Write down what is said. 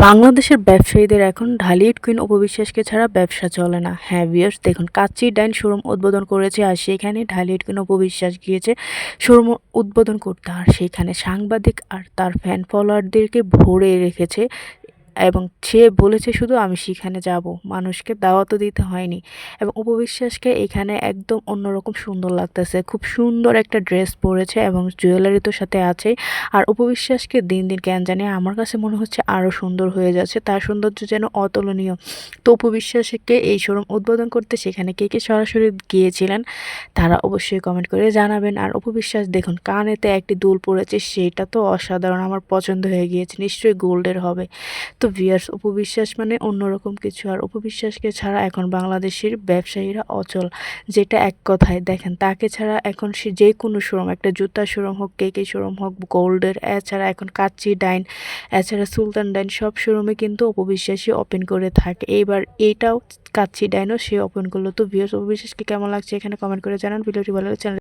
বাংলাদেশের ব্যবসায়ীদের এখন ঢালিউড কুইন অপু বিশ্বাসকে ছাড়া ব্যবসা চলে না। হ্যাঁ ভিউয়ার্স, দেখুন কাচ্চি ডাইন শোরুম উদ্বোধন করেছে আর সেখানে ঢালিউড কুইন অপু বিশ্বাস গিয়েছে শোরুম উদ্বোধন করতে। আর সেখানে সাংবাদিক আর তার ফ্যান ফলোয়ারদেরকে ভরে রেখেছে এবং সে বলেছে শুধু আমি সেখানে যাব, মানুষকে দাওয়াতও দিতে হয়নি। এবং অপু বিশ্বাসকে এখানে একদম অন্যরকম সুন্দর লাগতেছে, খুব সুন্দর একটা ড্রেস পরেছে এবং জুয়েলারি তো সাথে আছেই। আর অপু বিশ্বাসকে দিন দিন কেন জানি আমার কাছে মনে হচ্ছে আরও সুন্দর হয়ে যাচ্ছে, তার সৌন্দর্য যেন অতুলনীয়। তো অপু বিশ্বাসকে এই শোরুম উদ্বোধন করতে সেখানে কে কে সরাসরি গিয়েছিলেন তারা অবশ্যই কমেন্ট করে জানাবেন। আর অপু বিশ্বাস দেখুন কানেতে একটি দুল পরেছে, সেটা তো অসাধারণ, আমার পছন্দ হয়ে গিয়েছে, নিশ্চয়ই গোল্ডের হবে। তো ভিউয়ার্স, অপু বিশ্বাস মানে অন্যরকম কিছু। আর অপু বিশ্বাসকে ছাড়া এখন বাংলাদেশের ব্যবসায়ীরা অচল, যেটা এক কথায় দেখেন তাকে ছাড়া এখন সে যে কোনো শোরুম, একটা জুতার শোরুম হোক, কেকের শোরুম হোক, গোল্ডের, এছাড়া এখন কাচ্চি ডাইন, এছাড়া সুলতান ডাইন, সব শোরুমে কিন্তু অপু বিশ্বাসই ওপেন করে থাকে। এইবার এইটাও কাচ্চি ডাইনও সে ওপেন করলো। তো ভিউয়ার্স, অপু বিশ্বাসকে কেমন লাগছে এখানে কমেন্ট করে জানান। ভিডিওটি ভালো লাগলে চ্যানেল